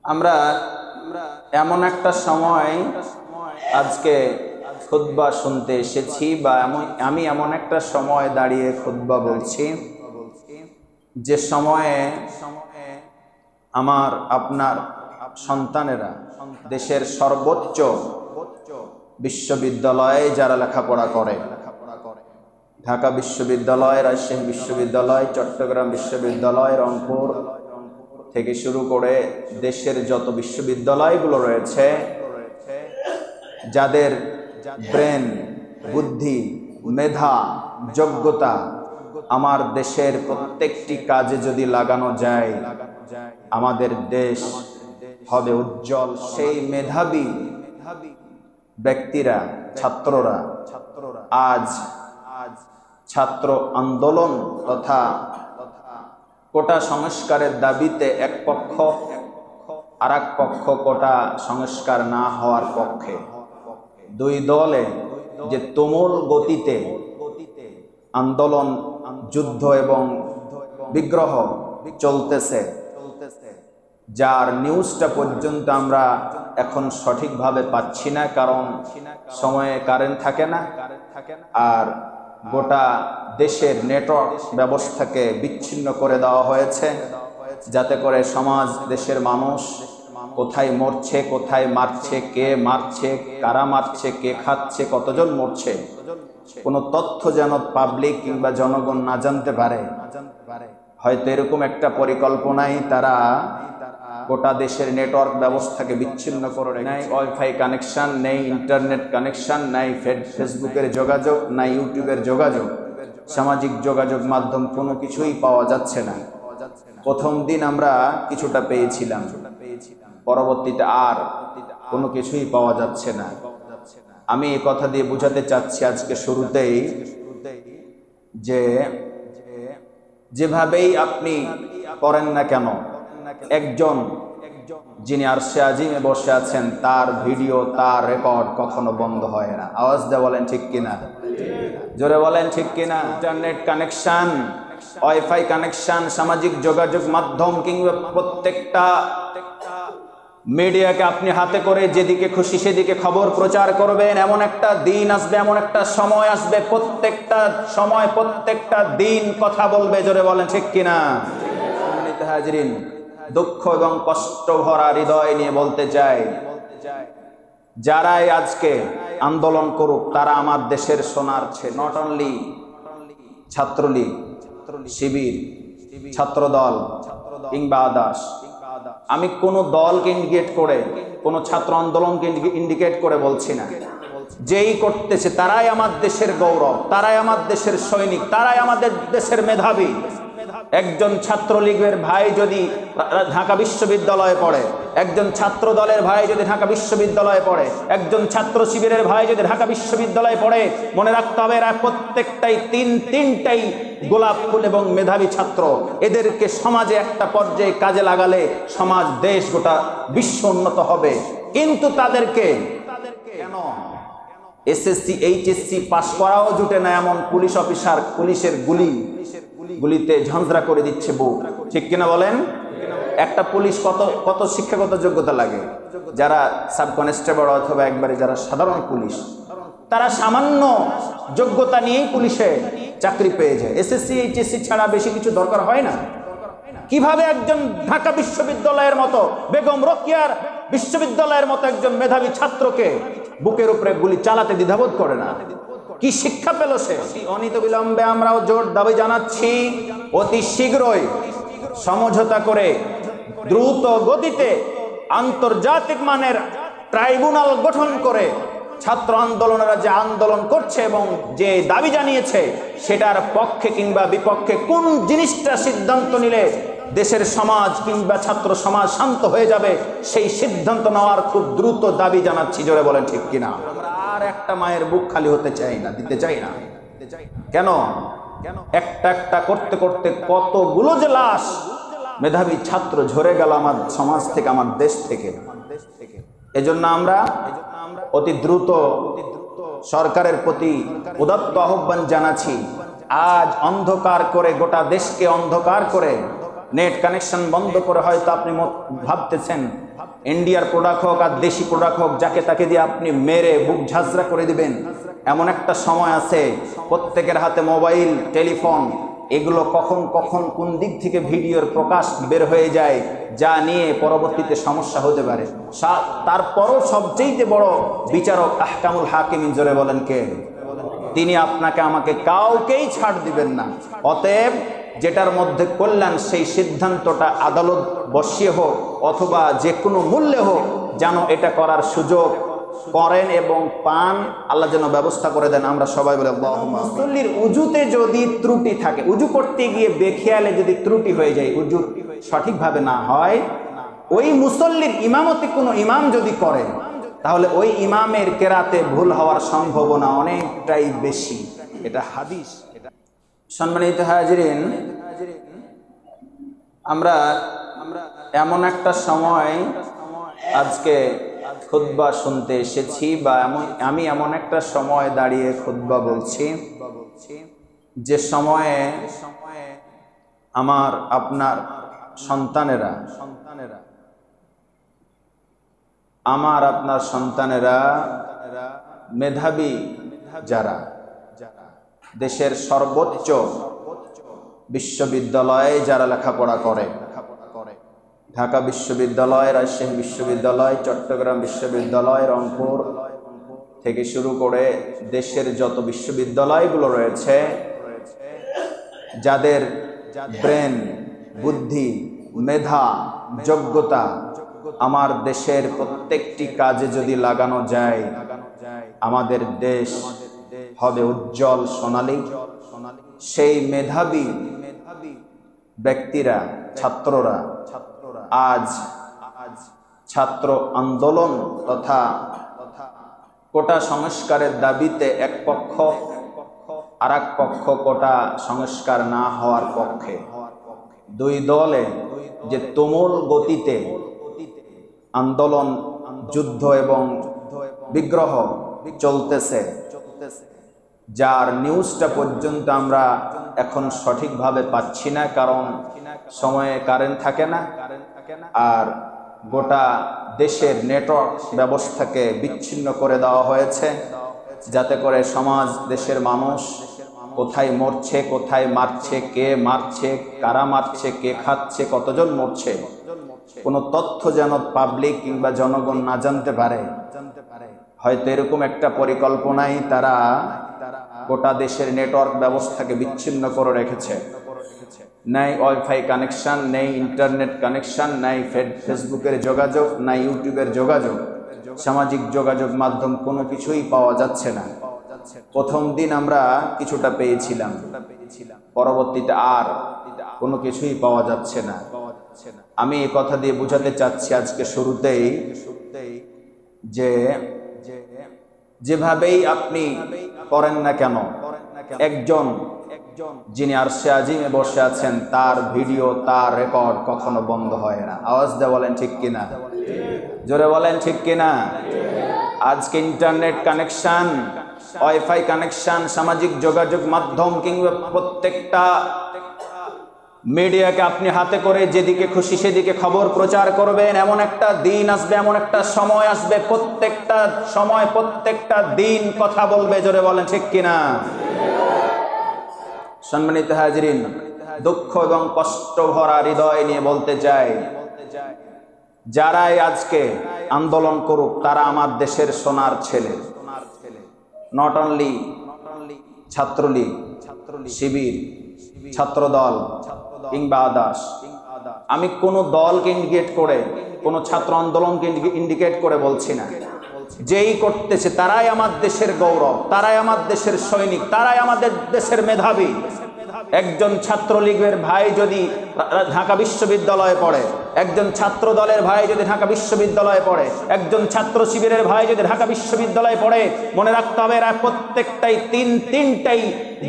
আমরা এমন একটা সময় আজকে খুতবা শুনতে এসেছি, বা আমি এমন একটা সময় দাঁড়িয়ে খুতবা বলছি যে সময়ে আমার আপনার সন্তানেরা দেশের সর্বোচ্চ বিশ্ববিদ্যালয়ে যারা লেখাপড়া করে, ঢাকা বিশ্ববিদ্যালয়, রাজশাহী বিশ্ববিদ্যালয়, চট্টগ্রাম বিশ্ববিদ্যালয়, রংপুর থেকে শুরু করে দেশের যত বিশ্ববিদ্যালয়গুলো রয়েছে, যাদের ব্রেন, বুদ্ধি, মেধা, যোগ্যতা আমার দেশের প্রত্যেকটি কাজে যদি লাগানো যায়, আমাদের দেশ হবে উজ্জ্বল। সেই মেধাবী ব্যক্তিরা, ছাত্ররা আজ ছাত্র আন্দোলন তথা কোটা সংস্কারের দাবিতে এক পক্ষ, আর এক পক্ষ কোটা সংস্কার না হওয়ার পক্ষে। দুই দলে যে তুমুল গতিতে আন্দোলন, যুদ্ধ এবং বিগ্রহ চলতেছে, যার নিউজটা পর্যন্ত আমরা এখন সঠিকভাবে পাচ্ছি না, কারণ সময়ে কারেন্ট থাকে না, আর গোটা দেশের নেটওয়ার্ক ব্যবস্থাকে বিচ্ছিন্ন করে দেওয়া হয়েছে, যাতে করে সমাজ, দেশের মানুষ কোথায় মরছে, কোথায় মারছে, কে মারছে, কারা মারছে, কে খাচ্ছে, কতজন মরছে, কোনো তথ্য যেন পাবলিক কিংবা জনগণ না জানতে পারে। হয়তো এরকম একটা পরিকল্পনাই তারা গোটা দেশের নেটওয়ার্ক ব্যবস্থাকে বিচ্ছিন্ন করে নেই। ওয়াইফাই কানেকশন নেই, ইন্টারনেট কানেকশন নাই, ফেসবুকের যোগাযোগ নাই, ইউটিউবের যোগাযোগ, সামাজিক যোগাযোগ মাধ্যম কোনো কিছুই পাওয়া যাচ্ছে না। প্রথম দিন আমরা কিছুটা পেয়েছিলাম, পরবর্তীতে আর কোনো কিছুই পাওয়া যাচ্ছে না। আমি এই কথা দিয়ে বোঝাতে চাচ্ছি আজকে শুরুতেই যে যেভাবেই আপনি করেন না কেন, একজন যিনি আরশে আজিমে বসে আছেন, তার ভিডিও, তার রেকর্ড কখনো বন্ধ হয় না। আওয়াজ দিয়ে বলেন ঠিক কিনা, জোরে বলেন ঠিক কিনা। ইন্টারনেট কানেকশন, ওয়াইফাই কানেকশন, সামাজিক যোগাযোগ মাধ্যম কিংবা প্রত্যেকটা মিডিয়াকে আপনি হাতে করে যেদিকে খুশি সেদিকে খবর প্রচার করবেন। এমন একটা দিন আসবে, এমন একটা সময় আসবে, প্রত্যেকটা সময়, প্রত্যেকটা দিন কথা বলবে। জোরে বলেন ঠিক কিনা। হাজরিন, দুঃখ এবং কষ্ট ভরা হৃদয় নিয়ে বলতে চাই, যারাই আজকে আন্দোলন করুক তারা আমার দেশের সোনার ছেলে। নট অনলি ছাত্রলীগ, শিবির, ছাত্রদল কিংবা আদার্স, আমি কোন দলকে ইন্ডিকেট করে, কোন ছাত্র আন্দোলনকে ইন্ডিকেট করে বলছি না। যেই করতেছে তারাই আমার দেশের গৌরব, তারাই আমার দেশের সৈনিক, তারাই আমাদের দেশের মেধাবী। একজন ছাত্রলীগের ভাই যদি ঢাকা বিশ্ববিদ্যালয়ে পড়ে, একজন ছাত্র দলের ভাই যদি ঢাকা বিশ্ববিদ্যালয়ে পড়ে, একজন ছাত্র শিবিরের ভাই যদি ঢাকা বিশ্ববিদ্যালয়ে পড়ে, মনে রাখতে হবে এরা প্রত্যেকটাই তিনটাই গোলাপ ফুল এবং মেধাবী ছাত্র। এদেরকে সমাজে একটা পর্যায়ে কাজে লাগালে সমাজ, দেশ, গোটা বিশ্ব উন্নত হবে। কিন্তু তাদেরকে কেন এসএসসি, এইচএসসি পাস করাও জুটে না এমন পুলিশ অফিসার পুলিশের গুলিতে ঝঞ্ঝরা করে দিচ্ছে বউ, ঠিক কিনা বলেন? একটা পুলিশ কত শিক্ষাগত যোগ্যতা লাগে? যারা সাব কনস্টেবল অথবা একবারে যারা সাধারণ পুলিশ, তারা সামান্য যোগ্যতা নিয়েই পুলিশে চাকরি পেয়ে যায়। এসএসসি, এইচএসসি ছাড়া বেশি কিছু দরকার হয় না। কিভাবে একজন ঢাকা বিশ্ববিদ্যালয়ের মতো, বেগম রোকেয়ার বিশ্ববিদ্যালয়ের মতো একজন মেধাবী ছাত্রকে বুকের উপরে গুলি চালাতে দ্বিধাবোধ করে না? কি শিক্ষা পেল সে? অনিত বিলম্বে আমরাও জোর দাবি জানাচ্ছি, অতি শীঘ্রই সমঝোতা করে দ্রুত গতিতে আন্তর্জাতিক মানের ট্রাইব্যুনাল গঠন করে ছাত্র আন্দোলনেরা যে আন্দোলন করছে এবং যে দাবি জানিয়েছে, সেটার পক্ষে কিংবা বিপক্ষে কোন জিনিসটা সিদ্ধান্ত নিলে দেশের সমাজ কিংবা ছাত্র সমাজ শান্ত হয়ে যাবে, সেই সিদ্ধান্ত নেওয়ার খুব দ্রুত দাবি জানাচ্ছি। জোরে বলেন ঠিক কিনা। আর একটা মায়ের বুক খালি হতে চাই না, দিতে চাই না। কেন? একটা একটা করতে করতে কতগুলো যে লাশ মেধাবী ছাত্র ঝরে গেল আমার সমাজ থেকে, আমার দেশ থেকে। এজন্য আমরা অতি দ্রুত সরকারের প্রতি উদাত্ত আহ্বান জানাচ্ছি। আজ অন্ধকার করে, গোটা দেশকে অন্ধকার করে নেট কানেকশন বন্ধ করে হয়তো আপনি ভাবতেছেন ইন্ডিয়ার প্রোডাক্ট হোক আর দেশি প্রোডাক্ট হোক, যাকে তাকে দিয়ে আপনি মেরে বুক ঝাঁঝরা করে দিবেন। এমন একটা সময় আছে প্রত্যেকের হাতে মোবাইল, টেলিফোন, এগুলো কখন কখন কোন দিক থেকে ভিডিওর প্রকাশ বের হয়ে যায়, যা নিয়ে পরবর্তীতে সমস্যা হতে পারে। তারপরও সবচেয়ে বড় বিচারক আহকামুল হাকিমিন, জোরে বলেন কে? তিনি আপনাকে আমাকে কাউকেই ছাড় দিবেন না। অতএব যেটার মধ্যে কল্যাণ, সেই সিদ্ধান্তটা আদালত বসিয়ে হোক অথবা যে কোনো মূল্যে হোক, যেন এটা করার সুযোগ করেন এবং পান, আল্লাহ যেন ব্যবস্থা করে দেন। আমরা সবাই বলে আল্লাহুম্মা। মুসল্লির উজুতে যদি ত্রুটি থাকে, উজু করতে গিয়ে বেখেয়ালে যদি ত্রুটি হয়ে যায়, উজু সঠিকভাবে না হয়, ওই মুসল্লির ইমামতে কোনো ইমাম যদি করে, তাহলে ওই ইমামের কেরাতে ভুল হওয়ার সম্ভাবনা অনেকটাই বেশি। এটা হাদিস। সম্মানিত হাজিরিন, আমরা এমন একটা সময় আজকে খুতবা শুনতে এসেছি, বা আমি এমন একটা সময় দাঁড়িয়ে খুতবা বলছি যে সময়ে আমার আপনার সন্তানেরা মেধাবী যারা দেশের সর্বোচ্চ বিশ্ববিদ্যালয়ে যারা লেখাপড়া করে, ঢাকা বিশ্ববিদ্যালয়, রাজশাহী বিশ্ববিদ্যালয়, চট্টগ্রাম বিশ্ববিদ্যালয়, রংপুর থেকে শুরু করে দেশের যত বিশ্ববিদ্যালয়গুলো রয়েছে, যাদের ব্রেন, বুদ্ধি, মেধা, যোগ্যতা আমার দেশের প্রত্যেকটি কাজে যদি লাগানো যায়, আমাদের দেশ হবে উজ্জ্বল, সোনালী। সেই মেধাবী ব্যক্তিরা, ছাত্ররা আজ ছাত্র আন্দোলন তথা কোটা সংস্কারের দাবিতে এক পক্ষ, আর এক পক্ষ কোটা সংস্কার না হওয়ার পক্ষে। দুই দলে যে তুমুল গতিতে আন্দোলন, যুদ্ধ এবং বিগ্রহ চলতেছে, যার নিউজটা পর্যন্ত আমরা এখন সঠিকভাবে পাচ্ছি না, কারণ সময়ে কারেন্ট থাকে না, আর গোটা দেশের নেটওয়ার্ক ব্যবস্থাকে বিচ্ছিন্ন করে দেওয়া হয়েছে, যাতে করে সমাজ, দেশের মানুষ কোথায় মরছে, কোথায় মারছে, কে মারছে, কারা মারছে, কে খাচ্ছে, কতজন মরছে, কোনো তথ্য যেন পাবলিক কিংবা জনগণ না জানতে পারে। হয়তো এরকম একটা পরিকল্পনাই তারা গোটা দেশের নেটওয়ার্ক ব্যবস্থাকে বিচ্ছিন্ন করে রেখেছে। নাই ওয়াইফাই কানেকশন, নেই ইন্টারনেট কানেকশন, নাই ফেসবুকের যোগাযোগ, নাই ইউটিউবের যোগাযোগ, সামাজিক যোগাযোগ মাধ্যম কোনো কিছুই পাওয়া যাচ্ছে না। প্রথম দিন আমরা কিছুটা পেয়েছিলাম, পরবর্তীতে আর কোনো কিছুই পাওয়া যাচ্ছে না। আমি এই কথা দিয়ে বোঝাতে চাচ্ছি আজকে শুরুতেই যে যেভাবেই আপনি করেন না কেন, একজন যিনি আরশে আজিমে বসে আছেন, তার ভিডিও, তার রেকর্ড কখনো বন্ধ হয় না। আওয়াজ দিয়ে বলেন ঠিক কিনা, জোরে বলেন ঠিক কিনা। আজকে ইন্টারনেট কানেকশন, ওয়াইফাই কানেকশন, সামাজিক যোগাযোগ মাধ্যম কিংবা প্রত্যেকটা মিডিয়াকে আপনি হাতে করে যেদিকে খুশি সেদিকে খবর প্রচার করবেন, এমন একটা দিন আসবে, এমন একটা সময় আসবে, প্রত্যেকটা সময়, প্রত্যেকটা দিন কথা বলবে। জোরে বলেন ঠিক কিনা। সম্মানিত হাজিরিন, দুঃখ এবং কষ্ট ভরা হৃদয় নিয়ে বলতে চাই, যারাই আজকে আন্দোলন করুক, তারা আমার দেশের সোনার ছেলে। নট অনলি ছাত্রলীগ, শিবির, ছাত্রদল কিংবা আদার্স, আমি কোনো দলকে ইন্ডিকেট করে, কোনো ছাত্র আন্দোলনকে ইন্ডিকেট করে বলছি না। যেই করতেছে তারাই আমার দেশের গৌরব, তারাই আমার দেশের সৈনিক, তারাই আমাদের দেশের মেধাবী। একজন ছাত্রলীগের ভাই যদি ঢাকা বিশ্ববিদ্যালয়ে পড়ে, একজন ছাত্র দলের ভাই যদি ঢাকা বিশ্ববিদ্যালয়ে পড়ে, একজন ছাত্র শিবিরের ভাই যদি ঢাকা বিশ্ববিদ্যালয়ে পড়ে, মনে রাখতে হবে এরা প্রত্যেকটাই তিনটাই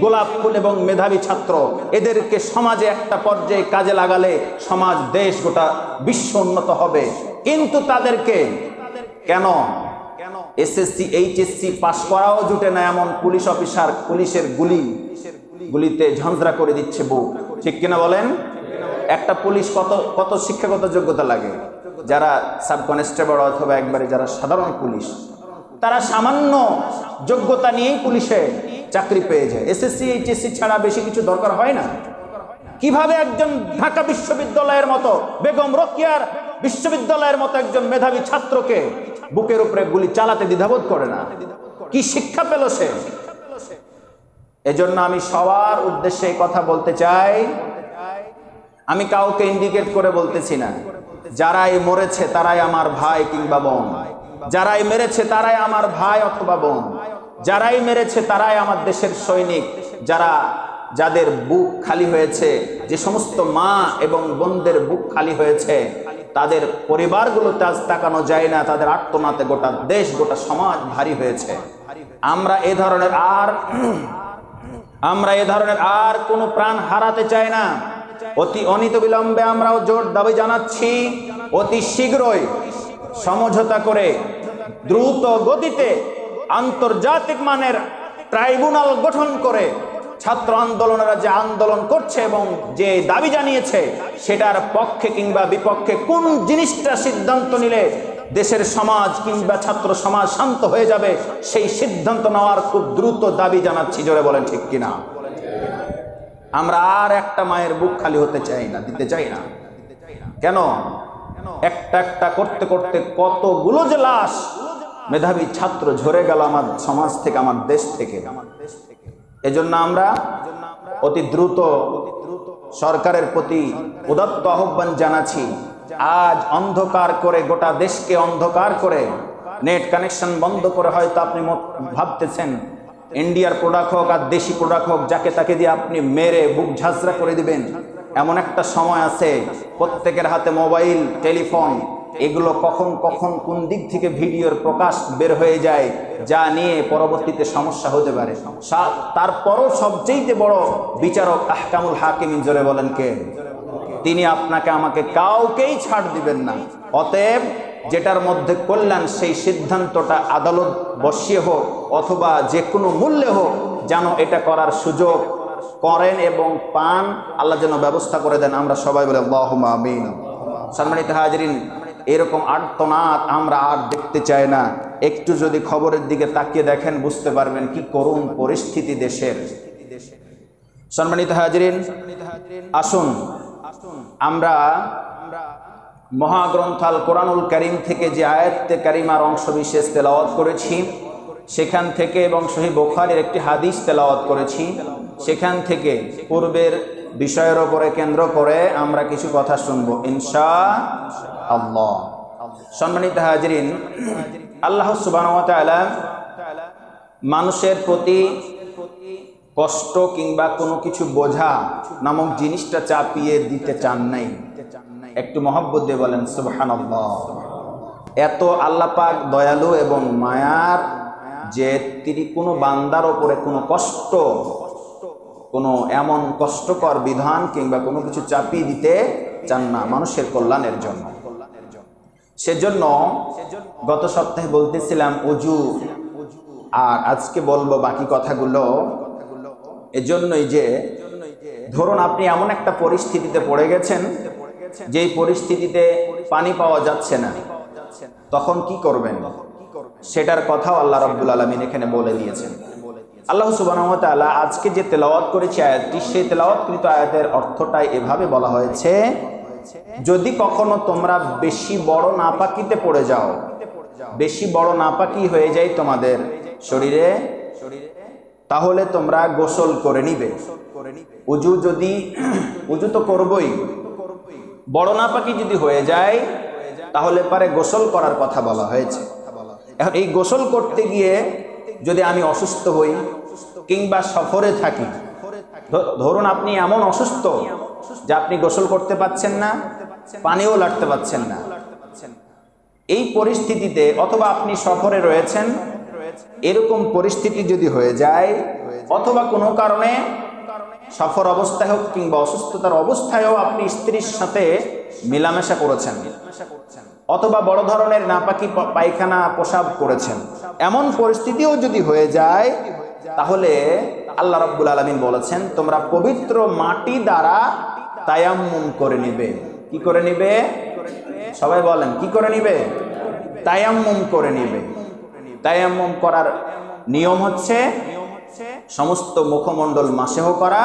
গোলাপ ফুল এবং মেধাবী ছাত্র। এদেরকে সমাজে একটা পর্যায়ে কাজে লাগালে সমাজ, দেশ, গোটা বিশ্ব উন্নত হবে। কিন্তু তাদেরকে কেন এসএসসি, এইচএসসি পাস করাও জুটে না এমন পুলিশ অফিসার পুলিশের গুলিতে ঝঞ্ঝরা করে দিচ্ছে বুক, ঠিক কিনা বলেন? একটা পুলিশ কত কত শিক্ষাগত যোগ্যতা লাগে? যারা সাব কনস্টেবল অথবা একবারে যারা সাধারণ পুলিশ, তারা সামান্য যোগ্যতা নিয়েই পুলিশে চাকরি পেয়ে যায়। এসএসসি এইচএসসি ছাড়া বেশি কিছু দরকার হয় না। কিভাবে একজন ঢাকা বিশ্ববিদ্যালয়ের মতো, বেগম রোকেয়ার বিশ্ববিদ্যালয়ের মতো একজন মেধাবী ছাত্রকে বুকের উপরে গুলি চালাতে দ্বিধাবোধ করে না? কি শিক্ষা পেল সে? এজন্য আমি সবার উদ্দেশ্যে এই কথা বলতে চাই, আমি কাউকে ইন্ডিকেট করে বলতেছি না। যারাই মরেছে তারাই আমার ভাই কিংবা বোন, যারাই মেরেছে তারাই আমার ভাই অথবা বোন, যারাই মেরেছে তারাই আমার দেশের সৈনিক। যাদের বুক খালি হয়েছে, যে সমস্ত মা এবং বোনদের বুক খালি হয়েছে, তাদের পরিবারগুলোতে আজ তাকানো যায় না, তাদের আর্তনাতে গোটা দেশ গোটা সমাজ ভারী হয়েছে। আমরা এ ধরনের আর কোনো প্রাণ হারাতে চাই না। অতি অনিত বিলম্বে আমরাও জোর দাবি জানাচ্ছি, অতি শীঘ্রই সমঝোতা করে দ্রুত গতিতে আন্তর্জাতিক মানের ট্রাইব্যুনাল গঠন করে ছাত্র আন্দোলনেরা যে আন্দোলন করছে এবং যে দাবি জানিয়েছে, সেটার পক্ষে কিংবা বিপক্ষে কোন জিনিসটা সিদ্ধান্ত নিলে দেশের সমাজ কিংবা ছাত্র সমাজ শান্ত হয়ে যাবে, সেই সিদ্ধান্ত নেওয়ার খুব দ্রুত দাবি জানাচ্ছি। জোরে বলেন ঠিক কিনা? আমরা আর একটা মায়ের বুক খালি হতে চাই না, দিতে চাই না। কেন? একটা একটা করতে করতে কতগুলো যে লাশ মেধাবী ছাত্র ঝরে গেল আমার সমাজ থেকে, আমার দেশ থেকে। এজন্য আমরা অতি দ্রুত সরকারের প্রতি উদাত্ত আহ্বান জানাচ্ছি। আজ অন্ধকার করে, গোটা দেশকে অন্ধকার করে, নেট কানেকশন বন্ধ করে হয়তো আপনি ভাবতেছেন ইন্ডিয়ার প্রোডাক্ট হোক আর দেশি প্রোডাক্ট হোক, যাকে তাকে দিয়ে আপনি মেরে বুক ঝাঁঝরা করে দিবেন। এমন একটা সময় আছে প্রত্যেকের হাতে মোবাইল, টেলিফোন, এগুলো কখন কখন কোন দিক থেকে ভিডিওর প্রকাশ বের হয়ে যায়, যা নিয়ে পরবর্তীতে সমস্যা হতে পারে। তারপরও সবচেয়ে বড় বিচারক আহকামুল হাকিমিন, জোরে বলেন কে? তিনি আপনাকে আমাকে কাউকেই ছাড় দিবেন না। অতএব যেটার মধ্যে কল্যাণ, সেই সিদ্ধান্তটা আদালত বসিয়ে হোক অথবা যে কোনো মূল্যে হোক, যেন এটা করার সুযোগ করেন এবং পান, আল্লাহ যেন ব্যবস্থা করে দেন। আমরা সবাই বলে আল্লাহুম্মা আমিন। সম্মানিত হাজিরিন, এরকম আর্তনাদ আমরা আর দেখতে চাই না। একটু যদি খবরের দিকে তাকিয়ে দেখেন, বুঝতে পারবেন কি করুণ পরিস্থিতি দেশের। সম্মানিত হাজিরিন, আসুন আমরা মহাগ্রন্থ আল কোরআনুল কারীম থেকে যে আয়াতে কারিমার অংশ বিশেষ তেলাওয়াত করেছি, সেখান থেকে এবং সহিহ বুখারীর একটি হাদিস তেলাওয়াত করেছি, সেখান থেকে পূর্বের বিষয়ের উপরে কেন্দ্র করে আমরা কিছু কথা শুনবো ইনশাআল্লাহ। সম্মানিত হাজিরিন, আল্লাহ সুবহানাহু ওয়া তাআলা মানুষের প্রতি কষ্ট কিংবা কোনো কিছু বোঝা নামক জিনিসটা চাপিয়ে দিতে চান নাই। একটু মহব্বত দিয়ে বলেন সুবহানাল্লাহ। এত আল্লাহ পাক দয়ালু এবং মায়ার যে তিনি কোনো বান্দার ওপরে কোনো কষ্ট, কোনো এমন কষ্টকর বিধান কিংবা কোনো কিছু চাপিয়ে দিতে চান না মানুষের কল্যাণের জন্য। সেজন্য গত সপ্তাহে বলতেছিলাম অজু, আর আজকে বলবো বাকি কথাগুলো। এজন্যই যে ধরুন আপনি এমন একটা পরিস্থিতিতে পড়ে গেছেন, যেই পরিস্থিতিতে পানি পাওয়া যাচ্ছে না, তখন কি করবেন সেটার কথাও আল্লাহ রাব্বুল আলামিন এখানে বলে দিয়েছেন। আল্লাহ সুবহানাহু ওয়া তাআলা আজকে যে তেলাওয়াত করেছে আয়াতটি, সেই তেলাওয়াতকৃত আয়াতের অর্থটাই এভাবে বলা হয়েছে, যদি কখনো তোমরা বেশি বড় নাপাকিতে পড়ে যাও, বেশি বড় নাপাকি হয়ে যায় তোমাদের শরীরে, তাহলে তোমরা গোসল করে নিবে। উজু তো করবই, বড় নাপাকি যদি হয়ে যায় তাহলে পারে গোসল করার কথা বলা হয়েছে। এখন এই গোসল করতে গিয়ে যদি আমি অসুস্থ হই কিংবা সফরে থাকি, ধরুন আপনি এমন অসুস্থ যে আপনি গোসল করতে পাচ্ছেন না, পানিও লাগতে পাচ্ছেন না, এই পরিস্থিতিতে অথবা আপনি সফরে রয়েছেন, এরকম পরিস্থিতি যদি হয়ে যায়, অথবা কোনো কারণে সফর অবস্থায় হোক কিংবা অসুস্থতার অবস্থায়ও আপনি স্ত্রীর সাথে মেলামেশা করেছেন, অথবা বড় ধরনের নাপাকি পায়খানা পেশাব করেছেন, এমন পরিস্থিতিও যদি হয়ে যায়, তাহলে আল্লাহ রাব্বুল আলামিন বলেছেন তোমরা পবিত্র মাটি দ্বারা তায়াম্মুম করে নিবে। কি করে নিবে? সবাই বলেন, কি করে নিবে? তায়াম্মুম করে নিবে। তায়াম্মুম করার নিয়ম হচ্ছে সমস্ত মুখমণ্ডল মাসেহ করা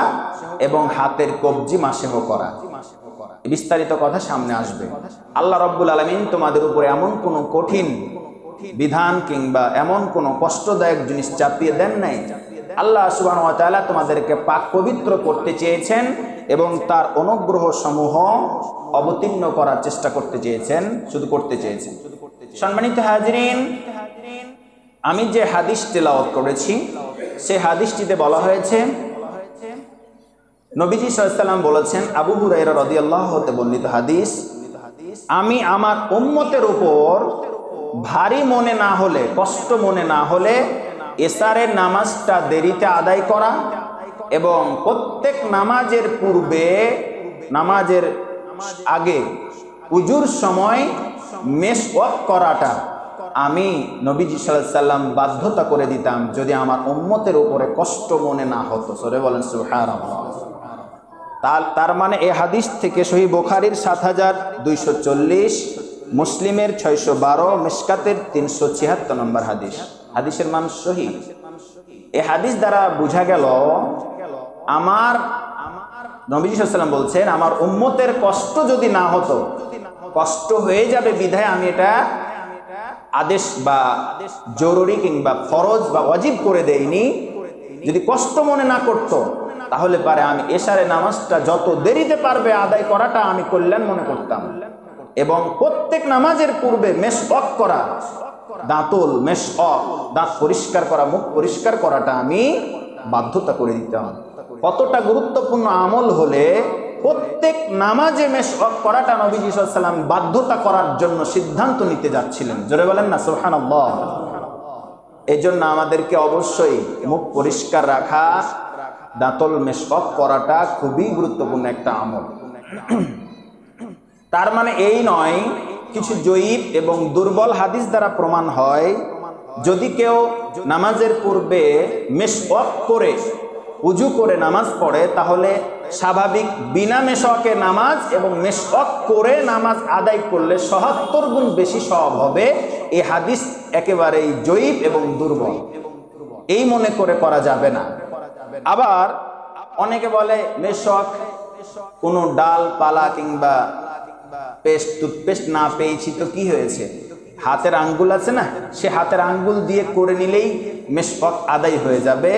এবং হাতের কবজি মাসেহ করা। বিস্তারিত কথা সামনে আসবে। আল্লাহ রাব্বুল আলামিন তোমাদের উপরে এমন কোনো কঠিন বিধান কিংবা এমন কোনো কষ্টদায়ক জিনিস চাপিয়ে দেন নাই। আল্লাহ সুবহানাহু ওয়া তাআলা তোমাদেরকে পাক পবিত্র করতে চেয়েছেন এবং তার অনুগ্রহ সমূহ অবতীর্ণ করার চেষ্টা করতে চেয়েছেন, শুধু করতে চেয়েছেন। সম্মানিত হাজিরিন, আমি যে হাদিস তেলাওয়াত করেছি সেই হাদিসটিতে বলা হয়েছে, নবীজি সাল্লাল্লাহু আলাইহি ওয়াসাল্লাম বলেছেন, আবু হুরায়রা রাদিয়াল্লাহু হতে বর্ণিত হাদিস, আমি আমার উম্মতের উপর ভারী মনে না হলে, কষ্ট মনে না হলে এশারের নামাজটা দেরিতে আদায় করা এবং প্রত্যেক নামাজের পূর্বে, নামাজের আগে উজুর সময় মেশওয়াক করাটা আমি নবীজি সাল্লাল্লাহু আলাইহি ওয়াসাল্লাম বাধ্যতা করে দিতাম যদি আমার উম্মতের উপরে কষ্ট মনে না হতো। সরে বলেন সুবহানাল্লাহ। তার মানে এই হাদিস থেকে সহিহ বুখারীর ৭২৪০, মুসলিমের ৬১২, মিশকাতের ৩৭৬ নম্বর হাদিস। হাদিসের মান সহিহ। এই হাদিস দ্বারা বোঝা গেল আমার নবী সাল্লাল্লাহু আলাইহি ওয়াসাল্লাম বলছেন আমার উম্মতের কষ্ট যদি না হতো, কষ্ট হয়ে যাবে বিধায় আমি এটা আদেশ বা জরুরি কিংবা ফরজ বা ওয়াজিব করে দেইনি। যদি কষ্ট মনে না করত তাহলে পারে আমি এশারে নামাজটা যত দেরিতে পারবে আদায় করাটা আমি কল্যাণ মনে করতাম এবং প্রত্যেক নামাজের পূর্বে মেশওয়াক করা, দাঁতুল মেশওয়াক, দাঁত পরিষ্কার করা, মুখ পরিষ্কার করাটা আমি বাধ্যতা করে দিতাম। কতটা গুরুত্বপূর্ণ আমল হলে প্রত্যেক নামাজে মেশওয়াক করাটা নবীজি সাল্লাল্লাহু আলাইহি ওয়াসাল্লাম বাধ্যতা করার জন্য সিদ্ধান্ত নিতে যাচ্ছিলেন। জোরে বলেন না সুবহানাল্লাহ। এই জন্য আমাদেরকে অবশ্যই মুখ পরিষ্কার রাখা, দাঁতুল মেশওয়াক করাটা খুবই গুরুত্বপূর্ণ একটা আমল। তার মানে এই নয় কিছু জয়ীফ এবং দুর্বল হাদিস দ্বারা প্রমাণ হয় যদি কেউ নামাজের পূর্বে মেশওয়াক করে উজু করে নামাজ পড়ে তাহলে স্বাভাবিক বিনা মেশওয়াকে নামাজ এবং মেশওয়াক করে নামাজ আদায় করলে ৭৭ গুণ বেশি সওয়াব হবে। এই হাদিস একেবারেই জয়ীফ এবং দুর্বল, এই মনে করে করা যাবে না। আবার অনেকে বলে মেশওয়াক কোনো ডাল পালা কিংবা পেস্ট, টুথপেস্ট না পেয়েছি তো কি হয়েছে, হাতের আঙ্গুল আছে না, সে হাতের আঙ্গুল দিয়ে করে নিলেই মেশওয়াক আদায় হয়ে যাবে।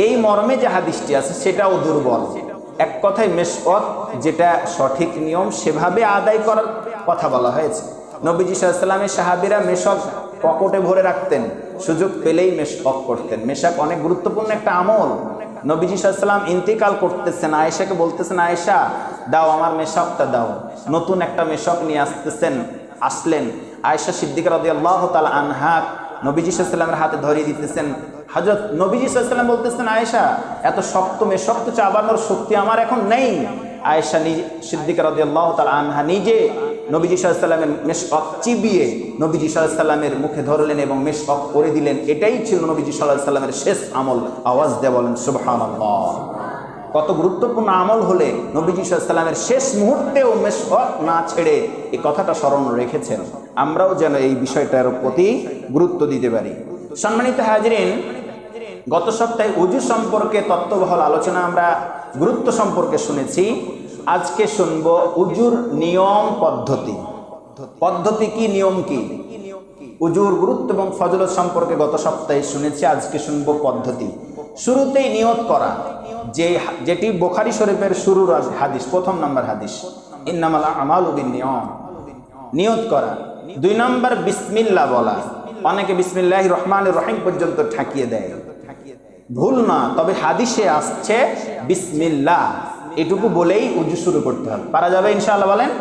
এই মর্মে যে হাদিসটি আছে সেটাও দুর্বল। এক কথায় মেশওয়াক যেটা সঠিক নিয়ম সেভাবে আদায় করার কথা বলা হয়েছে। নবীজি সাল্লাল্লাহু আলাইহি ওয়াসাল্লামের সাহাবীরা মেশওয়াক পকেটে ভরে রাখতেন, সুযোগ পেলেই মেশওয়াক করতেন। মেশওয়াক অনেক গুরুত্বপূর্ণ একটা আমল। নবীজি সাল্লাল্লাহু আলাইহি ওয়াসাল্লাম ইন্তিকাল করতেছেন, আয়েশাকে বলতেছেন, আয়েশা দাও আমার মেশওয়াকটা দাও। নতুন একটা মেশওয়াক নিয়ে আসলেন। আয়েশা সিদ্দিকা রাদিয়াল্লাহু তাআলা আনহা নবীজি সাল্লাল্লাহু আলাইহি ওয়াসাল্লামের হাতে ধরিয়ে দিতেছেন। হযরত নবীজি সাল্লাল্লাহু আলাইহি ওয়াসাল্লাম বলতেছেন, আয়েশা এত শক্ত মেশওয়াক তো চাবানোর শক্তি আমার এখন নেই। আয়েশা সিদ্দিকা রাদিয়াল্লাহু তাআলা আনহা নিজে নবীজি সাল্লাল্লাহু আলাইহি ওয়াসাল্লামের মেশওয়াক চিবিয়ে নবীজি সাল্লাল্লাহু আলাইহি ওয়াসাল্লামের মুখে ধরলেন এবং মেশওয়াক করে দিলেন। এটাই ছিল নবীজি সাল্লাল্লাহু আলাইহি ওয়াসাল্লামের শেষ আমল। আওয়াজ দিয়ে বলেন সুবহানাল্লাহ। কত গুরুত্বপূর্ণ আমল হলে নবীজি সাল্লাল্লাহু আলাইহি ওয়াসাল্লামের শেষ মুহূর্তেও মেশওয়াক না ছেড়ে এই কথাটা স্মরণ রেখেছেন। আমরাও যেন এই বিষয়টার প্রতি গুরুত্ব দিতে পারি। সম্মানিত হাজিরিন, গত সপ্তাহে উজু সম্পর্কে তত্ত্ববহল আলোচনা আমরা গুরুত্ব সম্পর্কে শুনেছি। আজকে শুনবো উজুর নিয়ম পদ্ধতি কি, নিয়ম কি। উজুর গুরুত্ব এবং ফজিলত সম্পর্কে গত সপ্তাহে শুনেছি, আজকে শুনবো পদ্ধতি। শুরুতেই নিয়ত করা, যেটি বুখারী শরীফের শুরুর হাদিস, ১ম নম্বর হাদিস, ইন্নামাল আমালু বিন্নিয়াত, নিয়ত করা। ২ নম্বর বিসমিল্লাহ বলা। অনেকে বিসমিল্লাহির রহমানির রহিম পর্যন্ত ঠাকিয়ে দেয়, ভুল না, তবে হাদিসে আসছে বিসমিল্লাহ, এটুকু বলেই উজু শুরু করতে হবে। পারা যাবে ইনশাআল্লাহ? বলেন।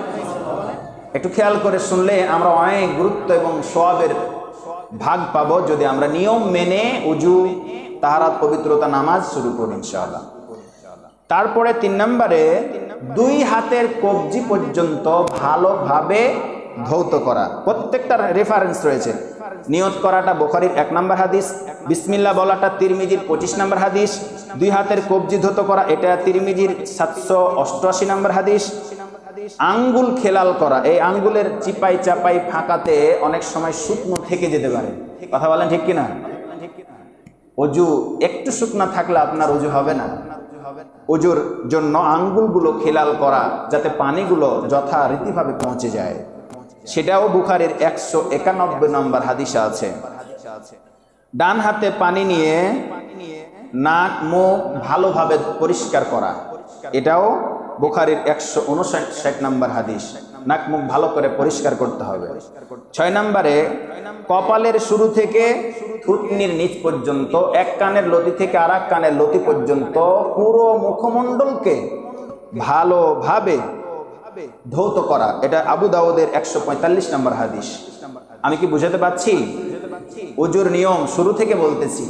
একটু খেয়াল করে শুনলে আমরা অনেক গুরুত্ব এবং সওয়াবের ভাগ পাবো যদি আমরা নিয়ম মেনে উজু, তাহারাত, পবিত্রতা, নামাজ শুরু করি ইনশাআল্লাহ। তারপরে ৩ নম্বরে ২ হাতের কবজি পর্যন্ত ভালোভাবে ধৌত করা। প্রত্যেকটার রেফারেন্স রয়েছে। নিয়ত করাটা বুখারীর 1 নম্বর হাদিস, বিসমিল্লাহ বলাটা তিরমিজির 25 নম্বর হাদিস, দুই হাতের কবজি ধৌত করা এটা তিরমিজির 788 নম্বর হাদিস, আঙ্গুল খেলাল করা, এই আঙ্গুলের চিপাই চাপাই ফাঁকাতে অনেক সময় শুকনো থেকে যেতে পারে, কথা বলেন ঠিক কিনা? অজু একটু শুকনা থাকলে আপনার অজু হবে না। অজুর জন্য আঙ্গুলগুলো খেলাল করা যাতে পানিগুলো যথারীতিভাবে পৌঁছে যায়, সেটাও বুখারীর 191 নম্বর হাদিসে আছে। ডান হাতে পানি নিয়ে নাক মুখ ভালোভাবে পরিষ্কার করা, এটাও বুখারীর 159 নম্বর হাদিস। নাক মুখ ভালো করে পরিষ্কার করতে হবে। 6 নম্বরে কপালের শুরু থেকে থুতনির নিচ পর্যন্ত, এক কানের লতি থেকে আর এক কানের লতি পর্যন্ত পুরো মুখমণ্ডলকে ভালোভাবে ধৌত করা, এটা আবু দাউদের 145 নম্বর হাদিস। আমি কি বুঝাতে পারছি? ওযুর নিয়ম শুরু থেকে বলতেছি।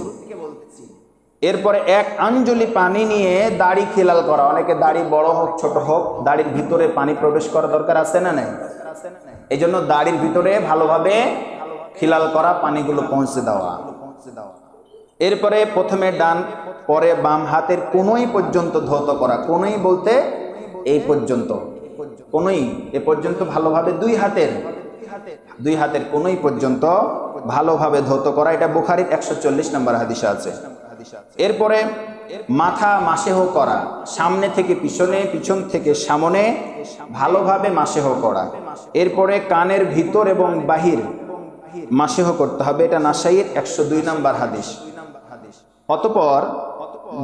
এরপরে 1 আঞ্জলি পানি নিয়ে দাড়ি খেলাল করা, অনেকে দাড়ি বড় হোক ছোট হোক দাড়ির ভিতরে পানি প্রবেশ করা দরকার আছে না নাই? এই জন্য দাড়ির ভিতরে ভালোভাবে খিলাল করা, পানিগুলো পৌঁছে দেওয়া। এরপরে প্রথমে ডান পরে বাম হাতের কোনই পর্যন্ত ধৌত করা, কোনই বলতে এই পর্যন্ত, কোনই এ পর্যন্ত ভালোভাবে দুই হাতের কোনই পর্যন্ত ভালোভাবে ধৌত করা, এটা বুখারীর 140 নম্বর হাদিসে আছে। এরপরে মাথা মাসেহ করা, সামনে থেকে পিছনে, পিছন থেকে সামনে ভালোভাবে মাসেহ করা। এরপরে কানের ভিতর এবং বাহির মাসেহ করতে হবে, এটা নাসাইয়ের 102 নম্বর হাদিস। অতঃপর